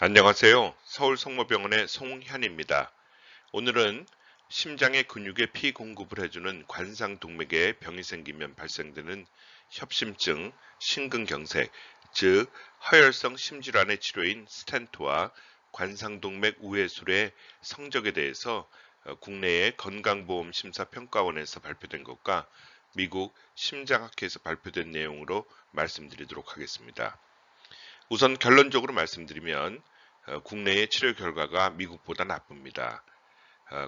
안녕하세요. 서울성모병원의 송현입니다. 오늘은 심장의 근육에 피 공급을 해주는 관상동맥에 병이 생기면 발생되는 협심증, 심근경색, 즉 허혈성 심질환의 치료인 스텐트와 관상동맥 우회술의 성적에 대해서 국내의 건강보험심사평가원에서 발표된 것과 미국 심장학회에서 발표된 내용으로 말씀드리도록 하겠습니다. 우선 결론적으로 말씀드리면 국내의 치료 결과가 미국보다 나쁩니다.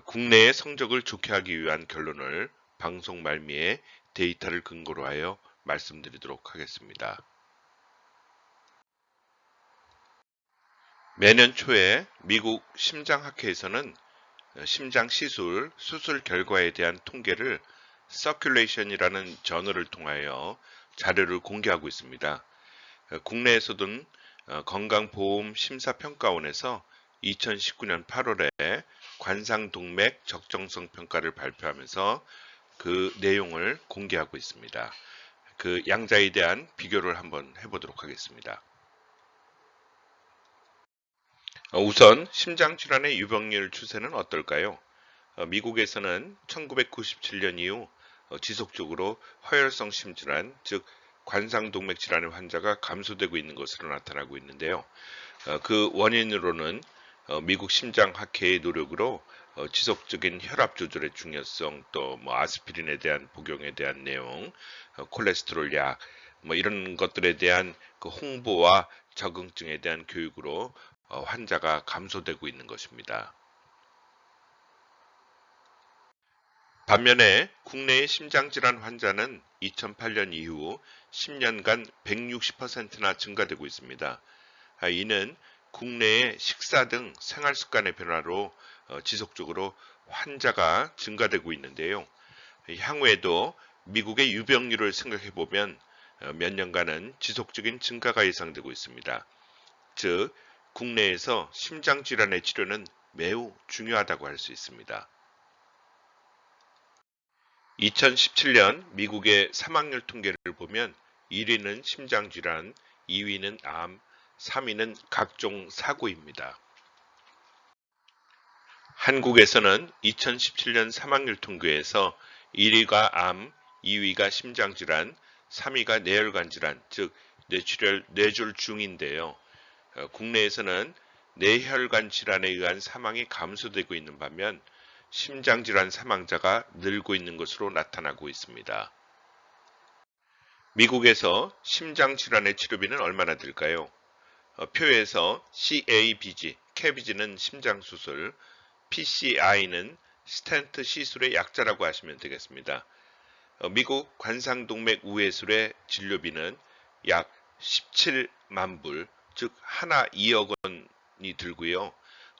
국내의 성적을 좋게 하기 위한 결론을 방송 말미에 데이터를 근거로 하여 말씀드리도록 하겠습니다. 매년 초에 미국 심장학회에서는 심장 시술, 수술 결과에 대한 통계를 Circulation이라는 저널을 통하여 자료를 공개하고 있습니다. 국내에서도 건강보험심사평가원에서 2019년 8월에 관상동맥 적정성 평가를 발표하면서 그 내용을 공개하고 있습니다. 그 양자에 대한 비교를 한번 해보도록 하겠습니다. 우선 심장질환의 유병률 추세는 어떨까요? 미국에서는 1997년 이후 지속적으로 허혈성 심질환, 즉 관상동맥 질환의 환자가 감소되고 있는 것으로 나타나고 있는데요. 그 원인으로는 미국 심장학회의 노력으로 지속적인 혈압 조절의 중요성, 또 뭐 아스피린에 대한 복용에 대한 내용, 콜레스테롤 약, 뭐 이런 것들에 대한 그 홍보와 적응증에 대한 교육으로 환자가 감소되고 있는 것입니다. 반면에 국내의 심장질환 환자는 2008년 이후 10년간 160%나 증가되고 있습니다. 이는 국내의 식사 등 생활습관의 변화로 지속적으로 환자가 증가되고 있는데요. 향후에도 미국의 유병률을 생각해 보면 몇 년간은 지속적인 증가가 예상되고 있습니다. 즉, 국내에서 심장질환의 치료는 매우 중요하다고 할 수 있습니다. 2017년 미국의 사망률 통계를 보면 1위는 심장질환, 2위는 암, 3위는 각종 사고입니다. 한국에서는 2017년 사망률 통계에서 1위가 암, 2위가 심장질환, 3위가 뇌혈관 질환, 즉 뇌졸중인데요. 국내에서는 뇌혈관 질환에 의한 사망이 감소되고 있는 반면 심장질환 사망자가 늘고 있는 것으로 나타나고 있습니다. 미국에서 심장질환의 치료비는 얼마나 들까요? 표에서 CABG, CABG는 심장수술, PCI는 스텐트 시술의 약자라고 하시면 되겠습니다. 미국 관상동맥 우회술의 진료비는 약 17만 불, 즉 하나 2억 원이 들고요.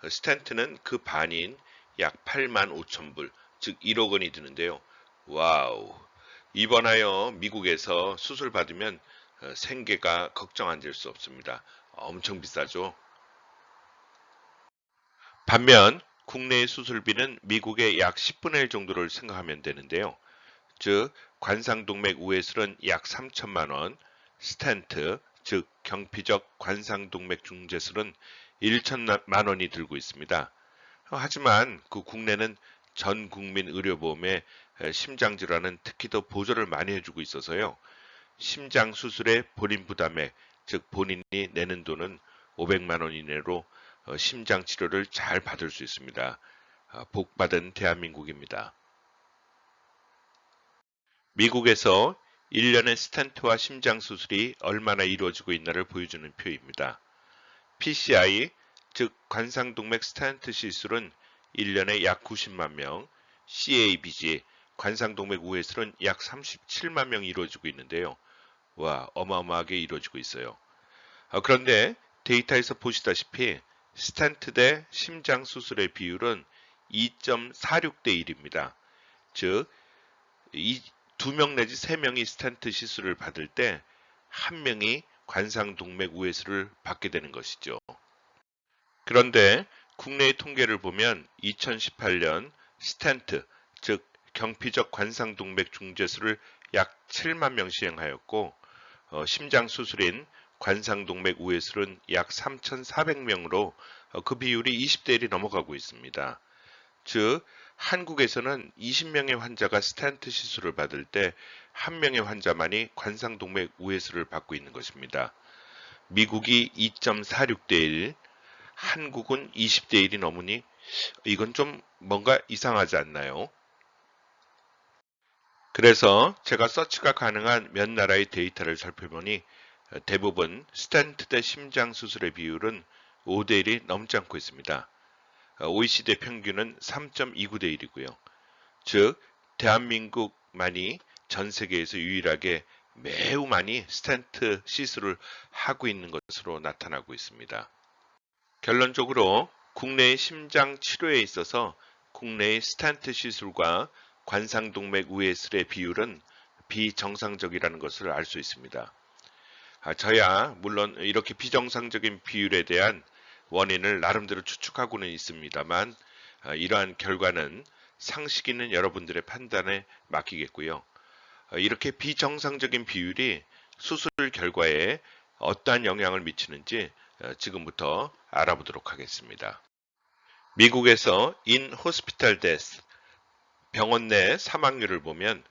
스텐트는 그 반인 약 8만 5천 불, 즉 1억 원이 드는데요. 와우, 입원하여 미국에서 수술 받으면 생계가 걱정 안 될 수 없습니다. 엄청 비싸죠. 반면 국내의 수술비는 미국의 약 10분의 1 정도를 생각하면 되는데요. 즉 관상동맥 우회술은 약 3천만 원, 스텐트, 즉 경피적 관상동맥 중재술은 1천만 원이 들고 있습니다. 하지만 그 국내는 전 국민 의료보험에 심장질환은 특히 더 보조를 많이 해주고 있어서요. 심장 수술의 본인 부담액, 즉 본인이 내는 돈은 500만 원 이내로 심장 치료를 잘 받을 수 있습니다. 복받은 대한민국입니다. 미국에서 1년의 스텐트와 심장 수술이 얼마나 이루어지고 있나를 보여주는 표입니다. PCI, 즉 관상동맥 스텐트 시술은 1년에 약 90만 명, CABG, 관상동맥 우회술은 약 37만 명이 이루어지고 있는데요. 와, 어마어마하게 이루어지고 있어요. 그런데 데이터에서 보시다시피 스텐트 대 심장 수술의 비율은 2.46대 1입니다. 즉, 2명 내지 3명이 스텐트 시술을 받을 때 1명이 관상동맥 우회술을 받게 되는 것이죠. 그런데 국내의 통계를 보면 2018년 스텐트, 즉 경피적 관상동맥 중재술을 약 7만 명 시행하였고 심장 수술인 관상동맥 우회술은 약 3,400명으로 그 비율이 20대 1이 넘어가고 있습니다. 즉 한국에서는 20명의 환자가 스텐트 시술을 받을 때 1명의 환자만이 관상동맥 우회술을 받고 있는 것입니다. 미국이 2.46대 1, 한국은 20대 1이 넘으니 이건 좀 뭔가 이상하지 않나요? 그래서 제가 서치가 가능한 몇 나라의 데이터를 살펴보니 대부분 스텐트 대 심장 수술의 비율은 5대 1이 넘지 않고 있습니다. OECD 평균은 3.29대 1이고요. 즉 대한민국만이 전 세계에서 유일하게 매우 많이 스텐트 시술을 하고 있는 것으로 나타나고 있습니다. 결론적으로 국내의 심장 치료에 있어서 국내의 스텐트 시술과 관상동맥 우회술의 비율은 비정상적이라는 것을 알 수 있습니다. 저야 물론 이렇게 비정상적인 비율에 대한 원인을 나름대로 추측하고는 있습니다만 이러한 결과는 상식 있는 여러분들의 판단에 맡기겠고요. 이렇게 비정상적인 비율이 수술 결과에 어떠한 영향을 미치는지 지금부터 알아보도록 하겠습니다. 미국에서 in hospital death, 병원 내 사망률을 보면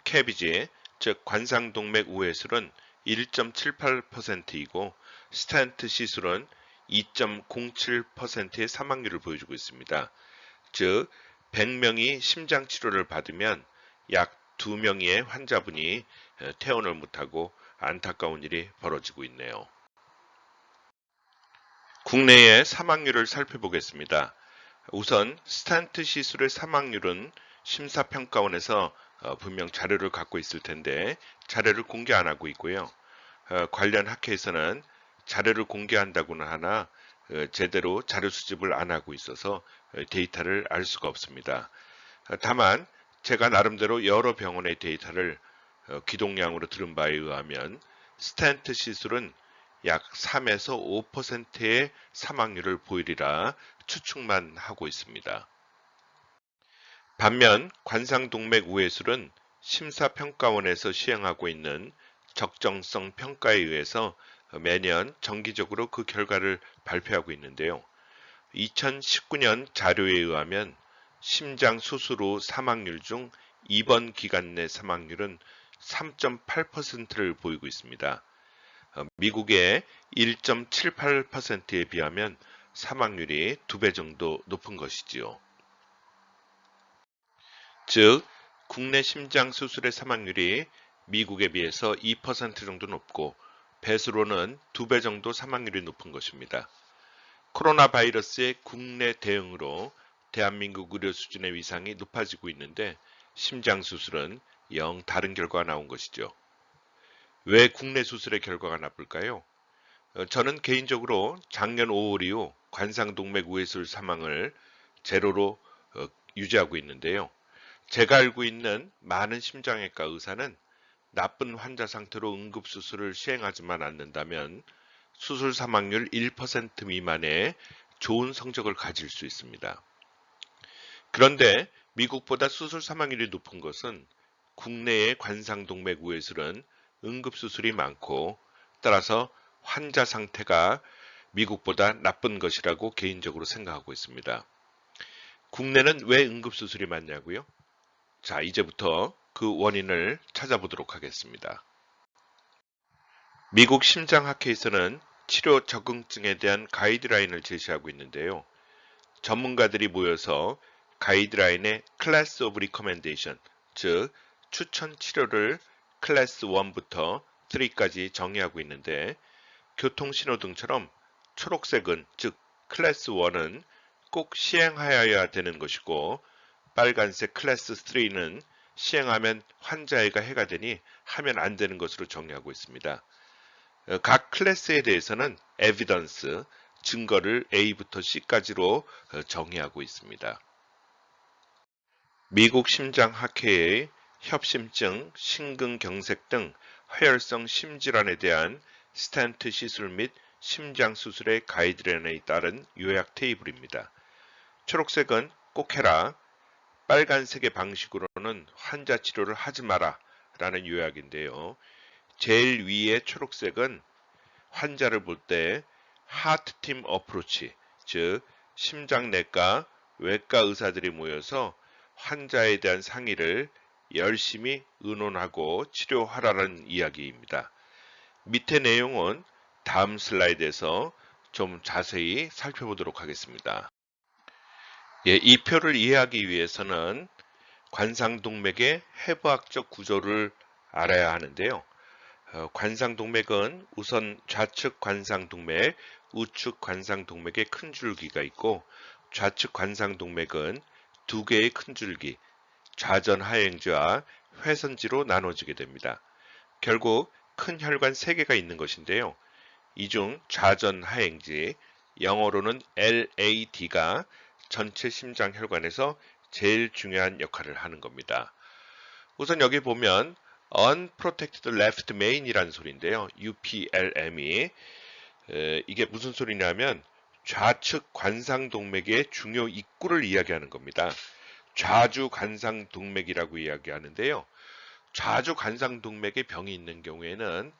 캐비지, 즉 관상동맥 우회술은 1.78%이고 스텐트 시술은 2.07%의 사망률을 보여주고 있습니다. 즉 100명이 심장 치료를 받으면 약 2명의 환자분이 퇴원을 못하고 안타까운 일이 벌어지고 있네요. 국내의 사망률을 살펴보겠습니다. 우선 스텐트 시술의 사망률은 심사평가원에서 분명 자료를 갖고 있을 텐데 자료를 공개 안 하고 있고요. 관련 학회에서는 자료를 공개한다고는 하나 제대로 자료 수집을 안 하고 있어서 데이터를 알 수가 없습니다. 다만 제가 나름대로 여러 병원의 데이터를 기동량으로 들은 바에 의하면 스텐트 시술은 약 3에서 5%의 사망률을 보이리라 추측만 하고 있습니다. 반면 관상동맥 우회술은 심사평가원에서 시행하고 있는 적정성 평가에 의해서 매년 정기적으로 그 결과를 발표하고 있는데요. 2019년 자료에 의하면 심장 수술 후 사망률 중 입원 기간 내 사망률은 3.8%를 보이고 있습니다. 미국의 1.78%에 비하면 사망률이 2배 정도 높은 것이지요. 즉 국내 심장 수술의 사망률이 미국에 비해서 2% 정도 높고 배수로는 2배 정도 사망률이 높은 것입니다. 코로나 바이러스의 국내 대응으로 대한민국 의료 수준의 위상이 높아지고 있는데 심장 수술은 영 다른 결과가 나온 것이죠. 왜 국내 수술의 결과가 나쁠까요? 저는 개인적으로 작년 5월 이후 관상동맥 우회술 사망을 제로로 유지하고 있는데요. 제가 알고 있는 많은 심장외과 의사는 나쁜 환자 상태로 응급수술을 시행하지만 않는다면 수술 사망률 1% 미만의 좋은 성적을 가질 수 있습니다. 그런데 미국보다 수술 사망률이 높은 것은 국내의 관상동맥 우회술은 응급수술이 많고 따라서 환자 상태가 미국보다 나쁜 것이라고 개인적으로 생각하고 있습니다. 국내는 왜 응급수술이 많냐고요? 자, 이제부터 그 원인을 찾아보도록 하겠습니다. 미국 심장학회에서는 치료 적응증에 대한 가이드라인을 제시하고 있는데요. 전문가들이 모여서 가이드라인의 클래스 오브 리커멘데이션, 즉 추천 치료를 클래스 1부터 3까지 정의하고 있는데 교통신호등처럼 초록색은 즉 클래스 1은 꼭 시행하여야 되는 것이고 빨간색 클래스 3는 시행하면 환자에게 해가 되니 하면 안 되는 것으로 정의하고 있습니다. 각 클래스에 대해서는 에비던스, 증거를 A부터 C까지로 정의하고 있습니다. 미국 심장학회의 협심증, 심근경색 등 허혈성 심질환에 대한 스텐트 시술 및 심장 수술의 가이드라인에 따른 요약 테이블입니다. 초록색은 꼭 해라, 빨간색의 방식으로는 환자 치료를 하지 마라 라는 요약인데요. 제일 위의 초록색은 환자를 볼 때 하트팀 어프로치, 즉 심장내과, 외과 의사들이 모여서 환자에 대한 상의를 열심히 의논하고 치료하라는 이야기입니다. 밑에 내용은 다음 슬라이드에서 좀 자세히 살펴보도록 하겠습니다. 예, 이 표를 이해하기 위해서는 관상동맥의 해부학적 구조를 알아야 하는데요. 관상동맥은 우선 좌측 관상동맥, 우측 관상동맥의 큰 줄기가 있고, 좌측 관상동맥은 두 개의 큰 줄기, 좌전하행지와 회선지로 나눠지게 됩니다. 결국 큰 혈관 3개가 있는 것인데요. 이 중 좌전하행지, 영어로는 LAD가 전체 심장 혈관에서 제일 중요한 역할을 하는 겁니다. 우선 여기 보면 Unprotected Left Main이라는 소리인데요. UPLM이 이게 무슨 소리냐면 좌측 관상동맥의 중요 입구를 이야기하는 겁니다. 좌주 관상동맥이라고 이야기하는데요. 좌주 관상동맥에 병이 있는 경우에는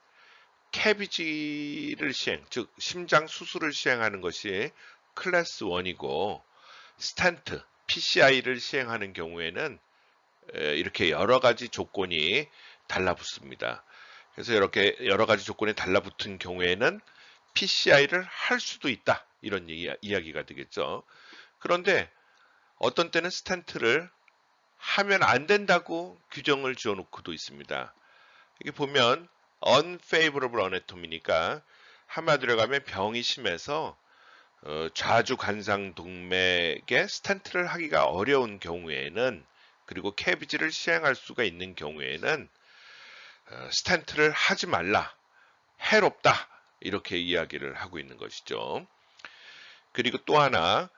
캐비지를 시행, 즉 심장 수술을 시행하는 것이 클래스 1이고, 스탠트, PCI를 시행하는 경우에는 이렇게 여러 가지 조건이 달라붙습니다. 그래서 이렇게 여러 가지 조건이 달라붙은 경우에는 PCI를 할 수도 있다, 이런 이야기가 되겠죠. 그런데 어떤 때는 스탠트를 하면 안 된다고 규정을 지어놓고도 있습니다. 이게 보면 unfavorable anatomy니까 한마디로 가면 병이 심해서 좌주 관상 동맥에 스탠트를 하기가 어려운 경우에는, 그리고 캐비지를 시행할 수가 있는 경우에는 스탠트를 하지 말라, 해롭다, 이렇게 이야기를 하고 있는 것이죠. 그리고 또 하나,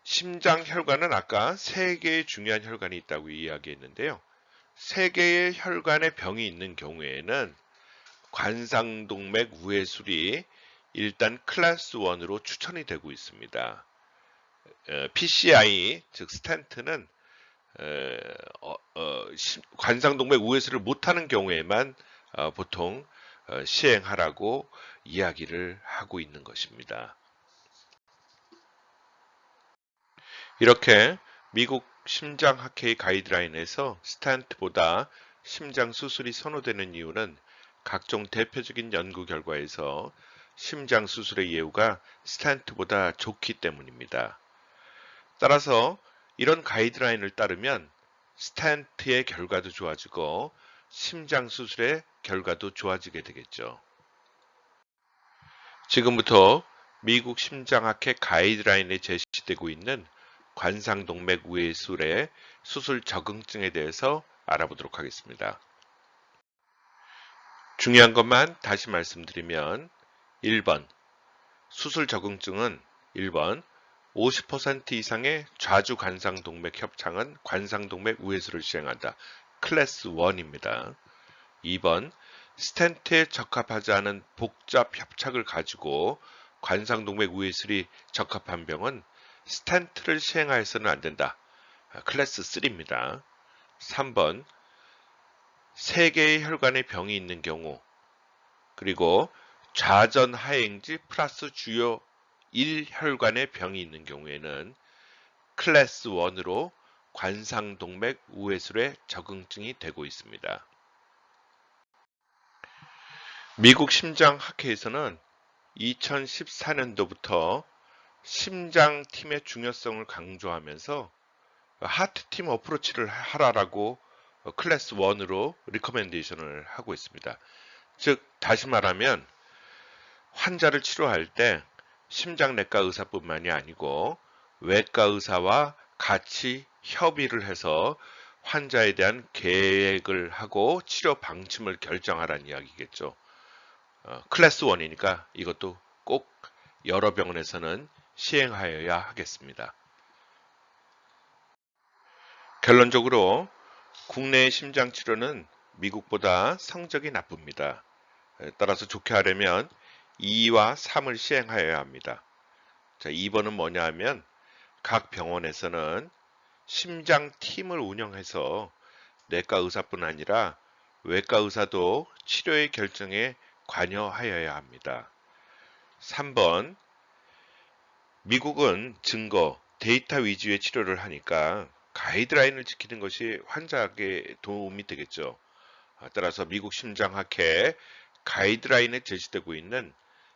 심장 혈관은 아까 3개의 중요한 혈관이 있다고 이야기했는데요. 3개의 혈관에 병이 있는 경우에는 관상동맥 우회술이 일단 클래스 1으로 추천이 되고 있습니다. PCI, 즉 스탠트는 관상동맥 우회술을 못하는 경우에만 보통 시행하라고 이야기를 하고 있는 것입니다. 이렇게 미국 심장학회 가이드라인에서 스탠트보다 심장 수술이 선호되는 이유는 각종 대표적인 연구 결과에서 심장 수술의 예후가 스탠트보다 좋기 때문입니다. 따라서 이런 가이드라인을 따르면 스탠트의 결과도 좋아지고 심장 수술의 결과도 좋아지게 되겠죠. 지금부터 미국 심장학회 가이드라인에 제시되고 있는 관상동맥 우회술의 수술 적응증에 대해서 알아보도록 하겠습니다. 중요한 것만 다시 말씀드리면 1번 수술 적응증은 1번 50% 이상의 좌주 관상동맥 협착은 관상동맥 우회술을 시행한다. 클래스 1입니다. 2번 스탠트에 적합하지 않은 복잡 협착을 가지고 관상동맥 우회술이 적합한 병은 스탠트를 시행하여서는 안 된다. 클래스 3입니다. 3번 3개의 혈관에 병이 있는 경우, 그리고 좌전 하행지 플러스 주요 1혈관에 병이 있는 경우에는 클래스 1으로 관상동맥 우회술에 적응증이 되고 있습니다. 미국 심장학회에서는 2014년도부터 심장팀의 중요성을 강조하면서 하트팀 어프로치를 하라라고 클래스 1으로 리커멘데이션을 하고 있습니다. 즉 다시 말하면 환자를 치료할 때 심장내과 의사뿐만이 아니고 외과 의사와 같이 협의를 해서 환자에 대한 계획을 하고 치료 방침을 결정하라는 이야기겠죠. 클래스 1이니까 이것도 꼭 여러 병원에서는 시행하여야 하겠습니다. 결론적으로 국내의 심장치료는 미국보다 성적이 나쁩니다. 따라서 좋게 하려면 2와 3을 시행하여야 합니다. 자, 2번은 뭐냐 하면 각 병원에서는 심장팀을 운영해서 내과 의사뿐 아니라 외과 의사도 치료의 결정에 관여하여야 합니다. 3번, 미국은 증거, 데이터 위주의 치료를 하니까 가이드라인을 지키는 것이 환자에게 도움이 되겠죠. 따라서 미국 심장학회 가이드라인에 제시되고 있는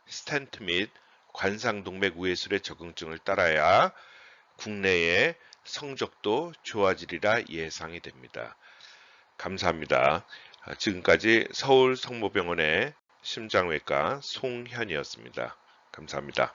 스텐트 및 관상동맥 우회술의 적응증을 따라야 국내의 성적도 좋아지리라 예상이 됩니다. 감사합니다. 지금까지 서울 성모병원의 심장외과 송현이었습니다. 감사합니다.